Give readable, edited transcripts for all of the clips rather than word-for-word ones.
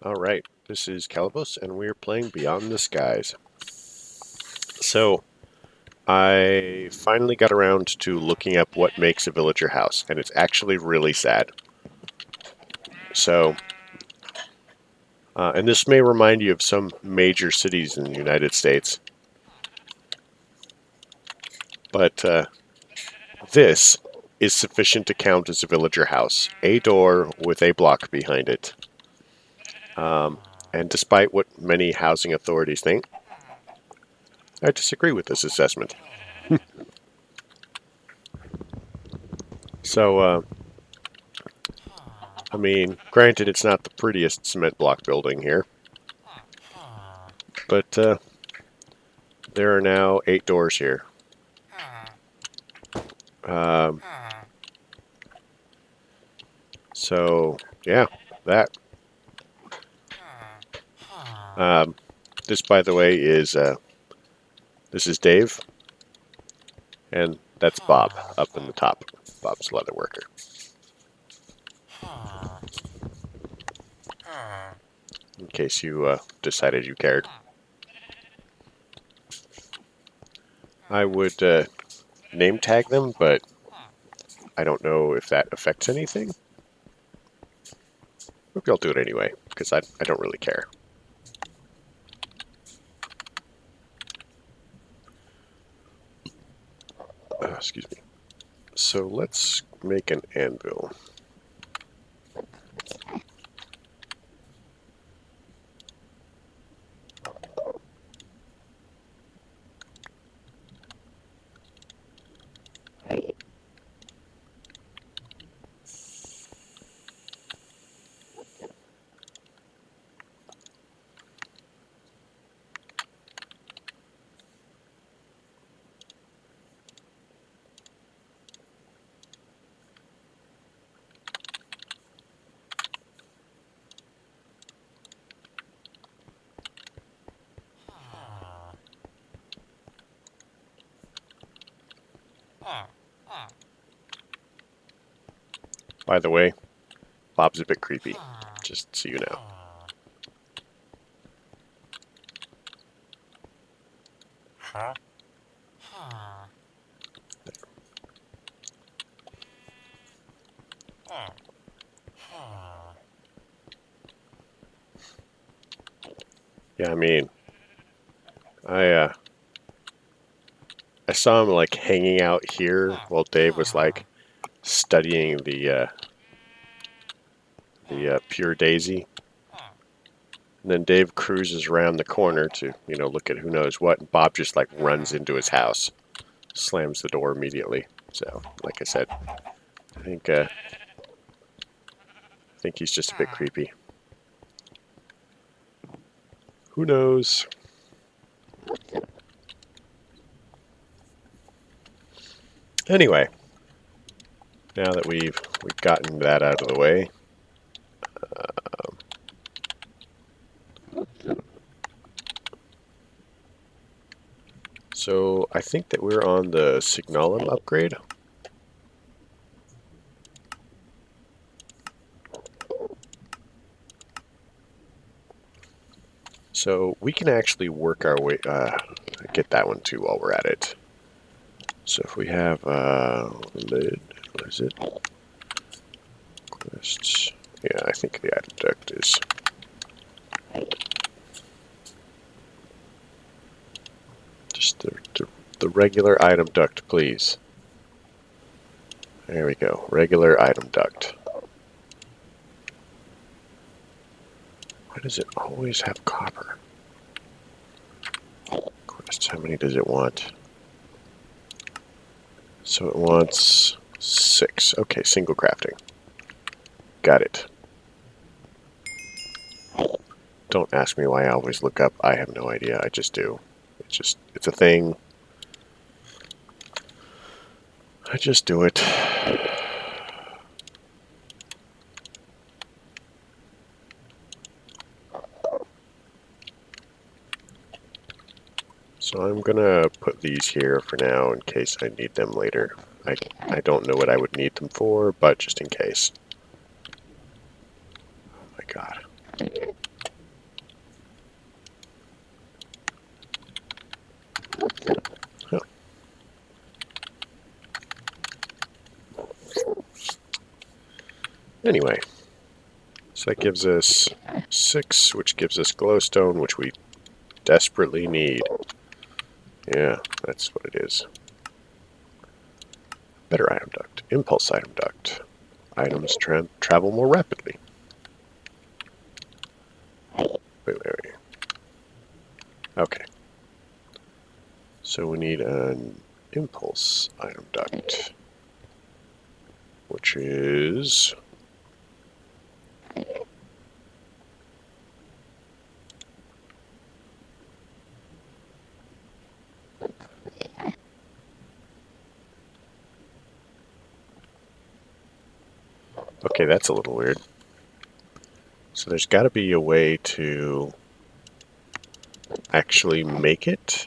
Alright, this is Calibos, and we're playing Beyond the Skies. So, I finally got around to looking up what makes a villager house, and it's actually really sad. So, and this may remind you of some major cities in the United States, but this is sufficient to count as a villager house. A door with a block behind it. And despite what many housing authorities think, I disagree with this assessment. So, I mean, granted, it's not the prettiest cement block building here, but there are now 8 doors here. Um, so, yeah, that. This, by the way, is this is Dave, and that's Bob up in the top. Bob's leather worker. In case you decided you cared. I would name tag them, but I don't know if that affects anything. Maybe I'll do it anyway, because I don't really care. Excuse me. So let's make an anvil. By the way, Bob's a bit creepy, just so you know. Yeah, I mean, I saw him like hanging out here while Dave was like studying the pure daisy. And then Dave cruises around the corner to, look at who knows what, and Bob just like runs into his house, slams the door immediately. So, like I said, I think he's just a bit creepy. Who knows? Anyway, now that we've gotten that out of the way, so I think that we're on the Signalum upgrade. So we can actually work our way, get that one too while we're at it. So if we have lid, what is it? Quests. Yeah, I think the item duct is. Just the regular item duct, please. There we go. Regular item duct. Why does it always have copper? Quests, how many does it want? So it wants 6. Okay, single crafting. Got it. Don't ask me why I always look up. I have no idea. I just do. It's a thing. I just do it. So I'm gonna put these here for now in case I need them later. I don't know what I would need them for, but just in case. Oh my god. Anyway, so that gives us 6, which gives us glowstone, which we desperately need. Yeah, that's what it is. Better item duct. Impulse item duct. Items travel more rapidly. Wait. Okay. So we need an impulse item duct, which is... Okay, that's a little weird. So there's got to be a way to actually make it.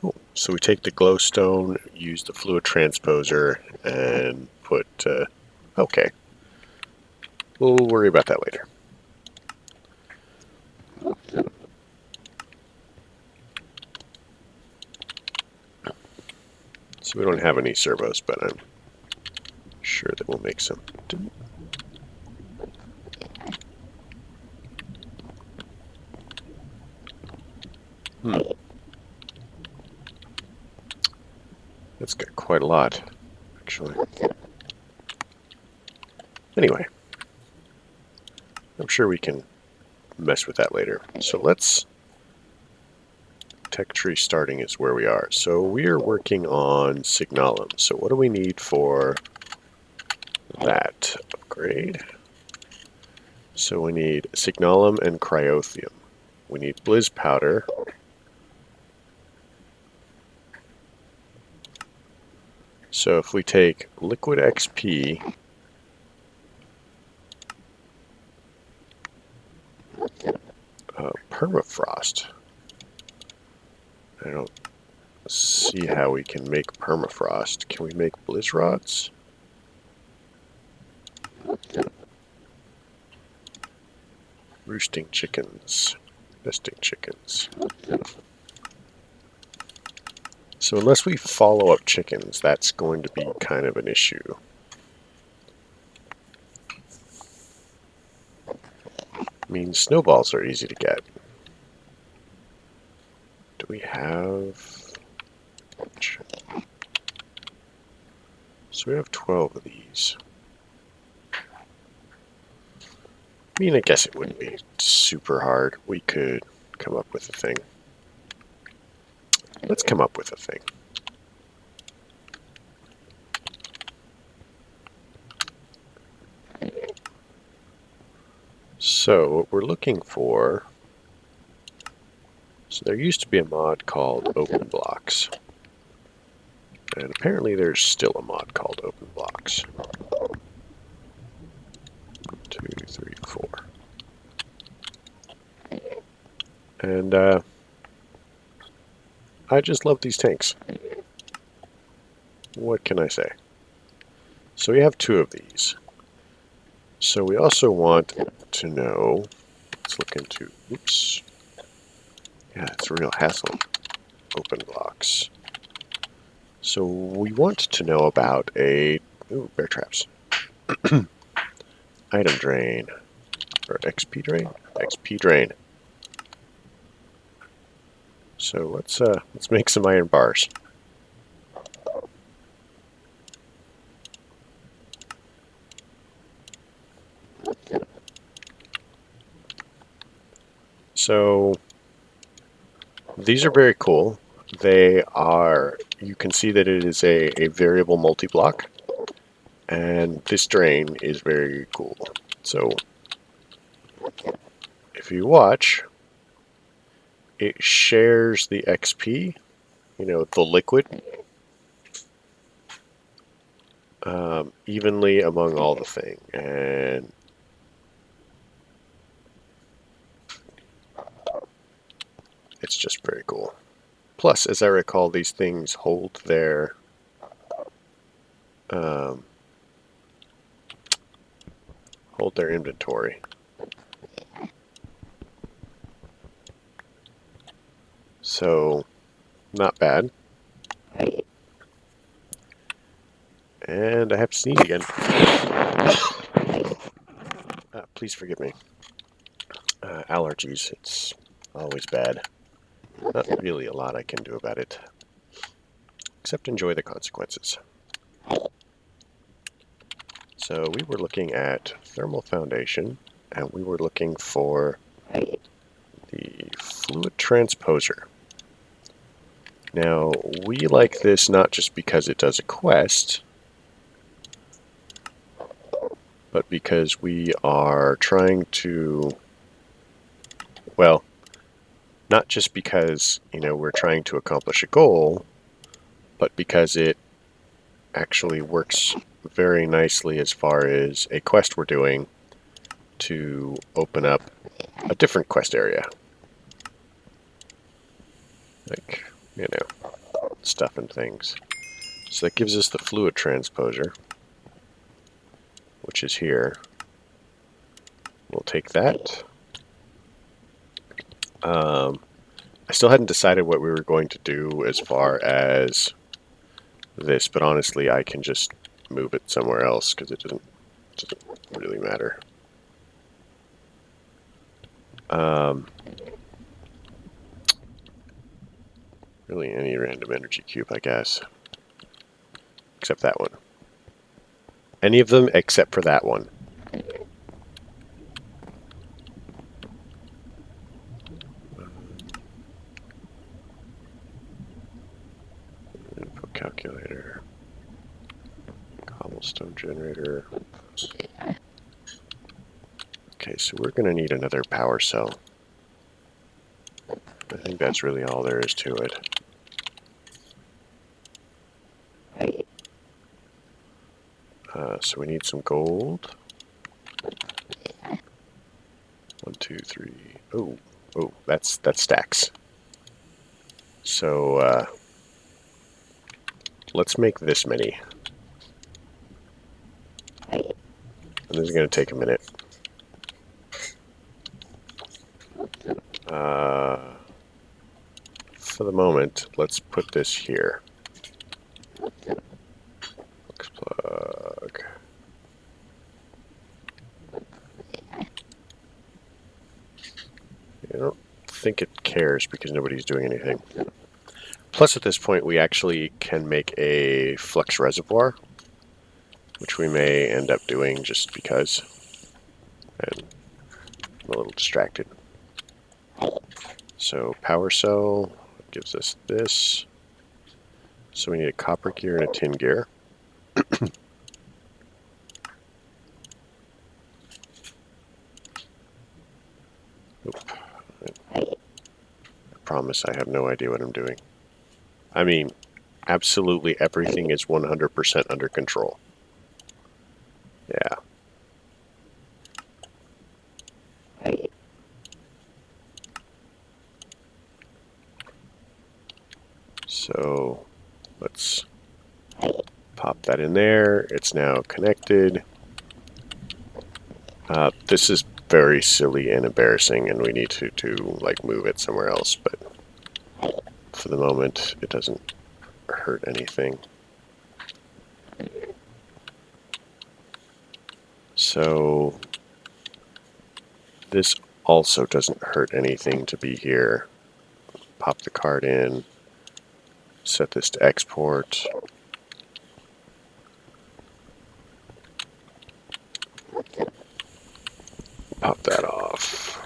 Oh, so we take the glowstone, use the fluid transposer, and put... okay. We'll worry about that later. So we don't have any servos, but I'm sure that we'll make some. That's got quite a lot, actually. Anyway, I'm sure we can mess with that later. So let's... Tech tree starting is where we are. So we are working on Signalum. So what do we need for that upgrade? So we need Signalum and Cryothium. We need Blizz Powder. So if we take Liquid XP, Permafrost. I don't see how we can make Permafrost. Can we make Blizz Rods? Roosting chickens. Nesting chickens. So unless we follow up chickens, that's going to be kind of an issue. I mean, snowballs are easy to get. Do we have... So we have 12 of these. I mean, I guess it wouldn't be super hard. We could come up with a thing. Let's come up with a thing. So what we're looking for... So there used to be a mod called Open Blocks. And apparently there's still a mod called Open Blocks. 2, 3, 4. And I just love these tanks. What can I say? So we have 2 of these. So we also want to know, let's look into, oops. Yeah, it's a real hassle. Open Blocks. So we want to know about a, ooh, bear traps. Item drain. Or XP drain? XP drain. So let's make some iron bars. So these are very cool. They are, you can see that it is a variable multi-block, and this drain is very cool. So if you watch, it shares the XP, you know, the liquid, evenly among all the thing, and it's just very cool. Plus, as I recall, these things hold their inventory. So, not bad. And I have to sneeze again. Please forgive me. Allergies, it's always bad. Not really a lot I can do about it, except enjoy the consequences. So we were looking at thermal foundation, and we were looking for the fluid transposer. Now, we like this not just because it does a quest, but because we are trying to, well, not just because, we're trying to accomplish a goal, but because it actually works very nicely as far as a quest we're doing to open up a different quest area. Like, stuff and things. So that gives us the fluid transposer, which is here. We'll take that. I still hadn't decided what we were going to do as far as this, but honestly, I can just move it somewhere else because it doesn't really matter. Really any random energy cube, I guess. Except that one. Any of them except for that one. Input calculator. Cobblestone generator. Okay, so we're going to need another power cell. I think that's really all there is to it. So we need some gold. 1, 2, 3. Oh, that stacks. So let's make this many. And this is going to take a minute. For the moment, let's put this here. Flux plug. I don't think it cares because nobody's doing anything. Plus, at this point, we actually can make a flux reservoir, which we may end up doing just because. And I'm a little distracted. So, power cell gives us this. So we need a copper gear and a tin gear. I promise I have no idea what I'm doing. I mean, absolutely everything is 100% under control. Yeah. So let's pop that in there. It's now connected. This is very silly and embarrassing, and we need to like move it somewhere else, but for the moment it doesn't hurt anything. So this also doesn't hurt anything to be here. Pop the card in, set this to export. Pop that off.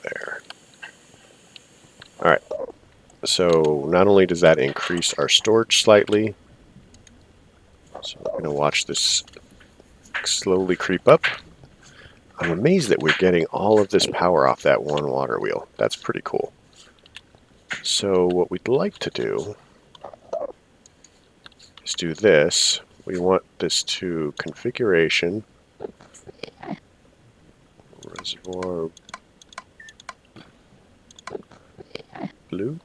There. Alright. So not only does that increase our storage slightly, so we're going to watch this slowly creep up. I'm amazed that we're getting all of this power off that one water wheel. That's pretty cool. So what we'd like to do is do this. We want this to configuration, reservoir blue.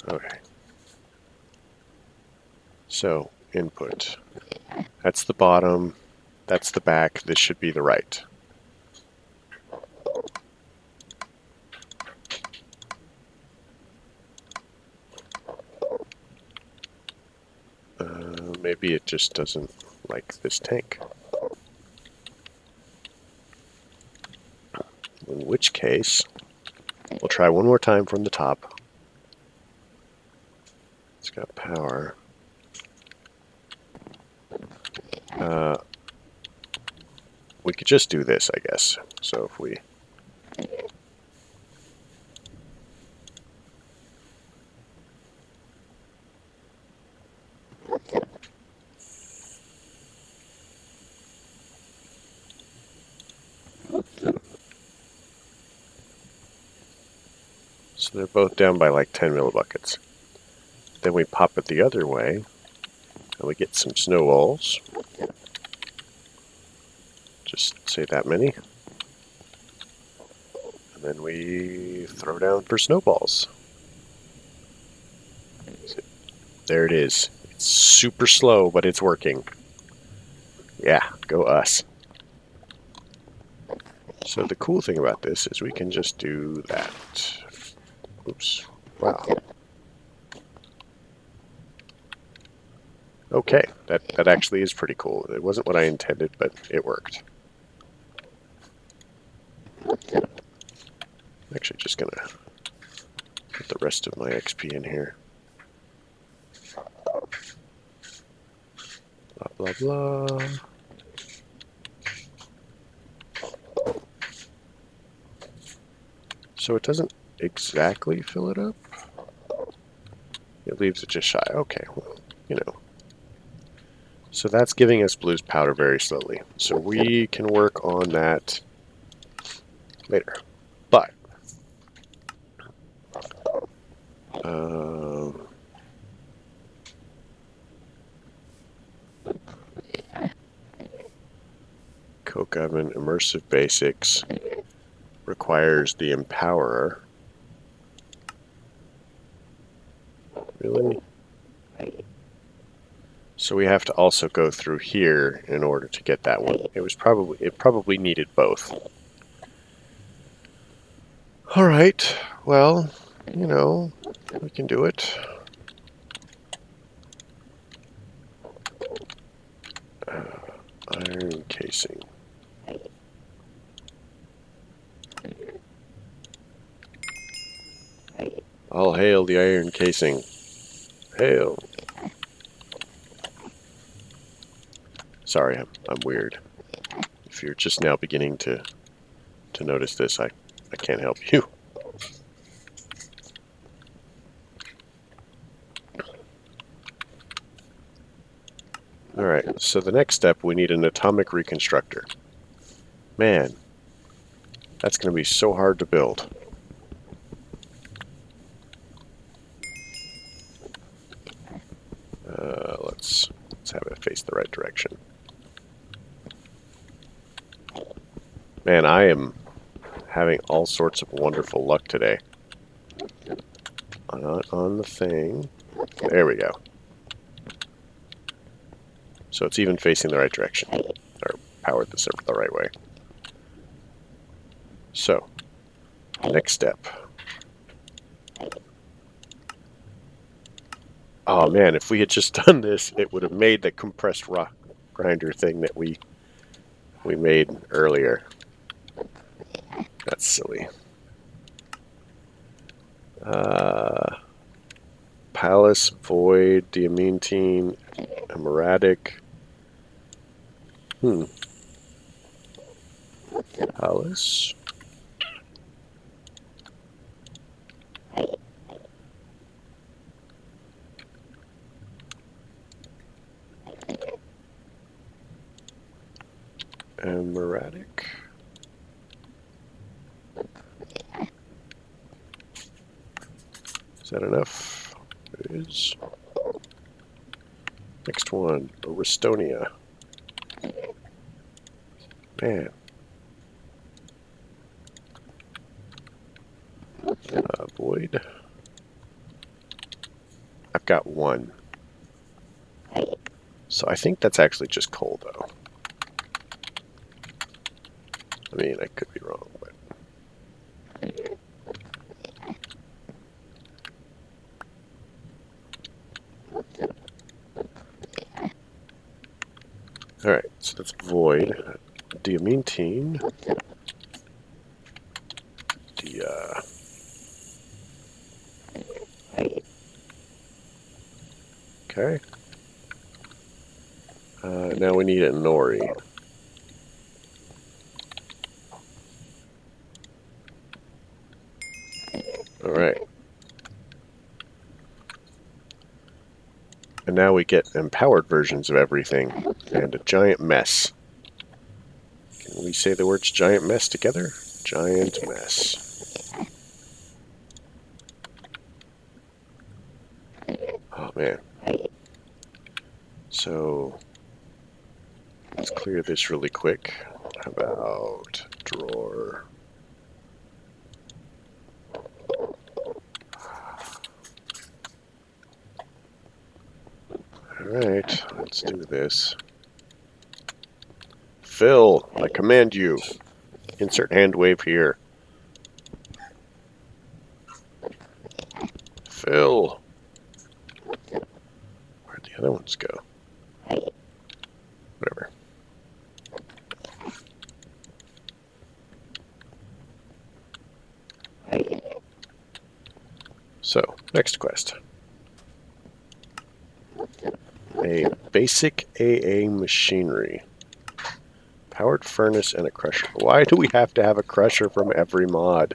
Okay. So input. That's the bottom. That's the back. This should be the right. Maybe it just doesn't like this tank. In which case, we'll try one more time from the top. It's got power. We could just do this, I guess. So if we... So they're both down by like 10 millibuckets. Then we pop it the other way, and we get some snowballs. Just say that many. And then we throw down for snowballs. There it is. It's super slow, but it's working. Yeah, go us. So the cool thing about this is we can just do that. Oops. Wow. Okay, that actually is pretty cool. It wasn't what I intended, but it worked. I'm actually just gonna put the rest of my XP in here. Blah, blah, blah. So it doesn't exactly fill it up. It leaves it just shy. Okay, well, you know. So that's giving us blues powder very slowly. So we can work on that later. But Coke Oven Immersive Basics requires the Empowerer. Really? So we have to also go through here in order to get that one. It probably needed both. All right. Well, you know, we can do it. Iron casing. All hail the iron casing. Hail. Sorry, I'm weird. If you're just now beginning to notice this, I can't help you. Alright, so the next step, we need an atomic reconstructor. Man, that's going to be so hard to build. Let's have it face the right direction. Man, I am having all sorts of wonderful luck today. Not on the thing. There we go. So it's even facing the right direction. Or powered the server the right way. So, next step. Oh man, if we had just done this, it would have made the compressed rock grinder thing that we made earlier. That's silly. Palace, Void, Diamantine, Emeradic. Palace. Emeradic. Is that enough? It is. Next one, Aristonia. Man. Void. I've got one. So I think that's actually just coal, though. I mean, I could be wrong, but... Alright, so that's void. Diamantine. Okay. Now we need a nori. Alright. And now we get empowered versions of everything. And a giant mess. Can we say the words giant mess together? Giant mess. Oh man. So let's clear this really quick. How about drawer? Alright, let's do this. Phil, I command you. Insert hand wave here. Phil. Where'd the other ones go? Whatever. So, next quest. A basic AA machinery. Powered furnace and a crusher. Why do we have to have a crusher from every mod?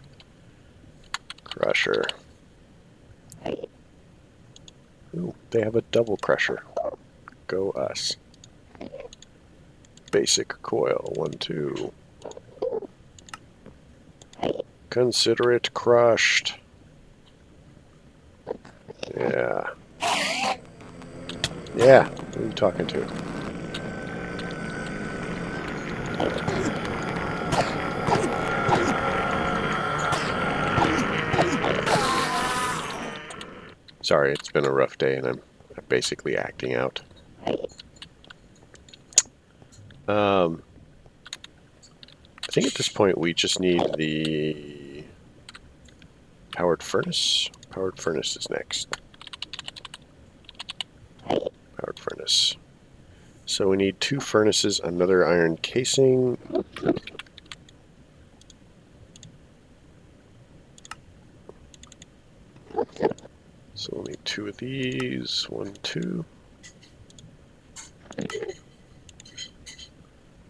Crusher. Ooh, they have a double crusher. Go us. Basic coil. 1, 2. Consider it crushed. Yeah. Yeah, who are you talking to? Sorry, it's been a rough day and I'm basically acting out. I think at this point we just need the powered furnace. Powered furnace is next. Powered furnace. So we need 2 furnaces, another iron casing. So we'll need 2 of these. 1, 2.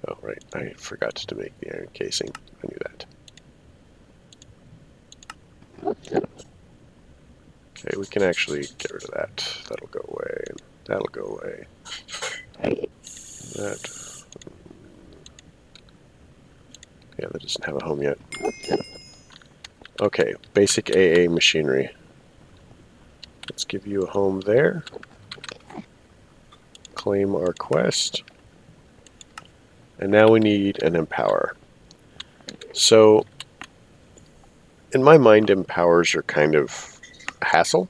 Oh, right. I forgot to make the iron casing. I knew that. Okay, we can actually get rid of that. That'll go away. That'll go away. That. Yeah, that doesn't have a home yet. Okay, basic AA machinery. Let's give you a home there. Claim our quest. And now we need an empower. So, in my mind, empowers are kind of a hassle.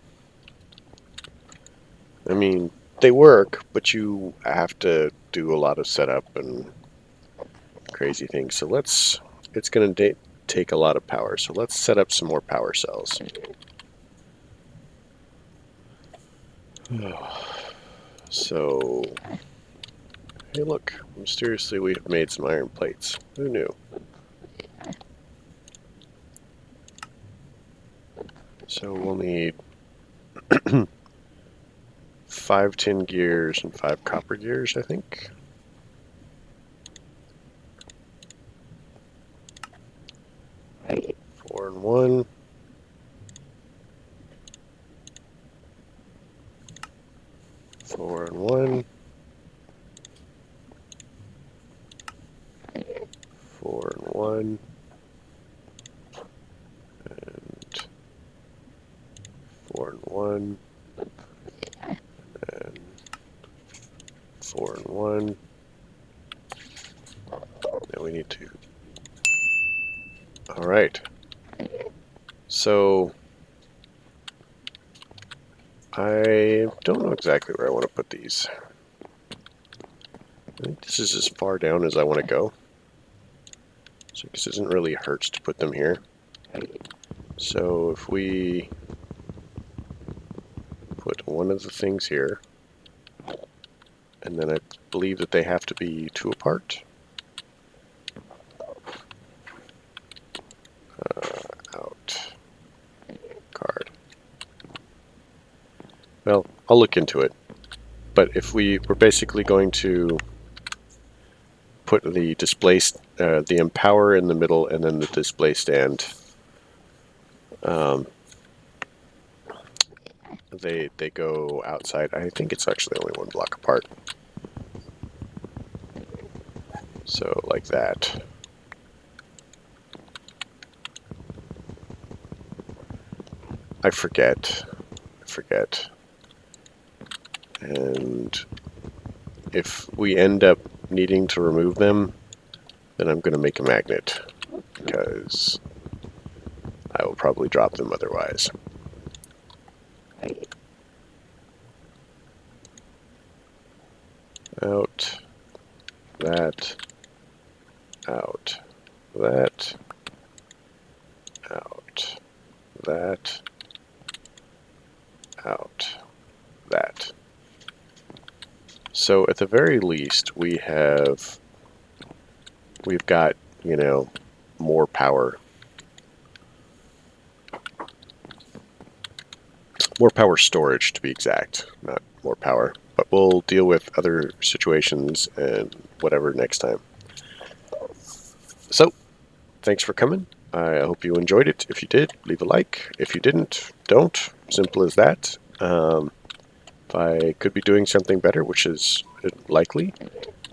I mean, they work, but you have to do a lot of setup and crazy things. So it's going to take a lot of power. So let's set up some more power cells. So, hey look, mysteriously we have made some iron plates. Who knew? So we'll need 5 tin gears and 5 copper gears, I think. Four and 1. 4 and 1. 4 and 1. And 4 and 1. And 4 and 1. Now we need to... Alright. So... I don't know exactly where I want to put these. I think this is as far down as I want to go. So this isn't really hurts to put them here. So if we put one of the things here, and then I believe that they have to be 2 apart. Out. Card. Well, I'll look into it. But if we're basically going to put the display, the empower in the middle, and then the display stand. They go outside. I think it's actually only 1 block apart. So like that. I forget. And if we end up needing to remove them, then I'm going to make a magnet, because I will probably drop them otherwise. Out, that, out, that, out, that, out, that. So at the very least, we've got, you know, more power. More power storage, to be exact, not more power. But we'll deal with other situations and whatever next time. So, thanks for coming. I hope you enjoyed it. If you did, leave a like. If you didn't, don't. Simple as that. If I could be doing something better, which is likely,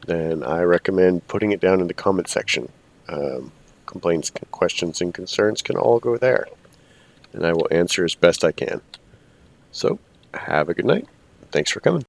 then I recommend putting it down in the comment section. Complaints, questions, and concerns can all go there, and I will answer as best I can. So, have a good night. Thanks for coming.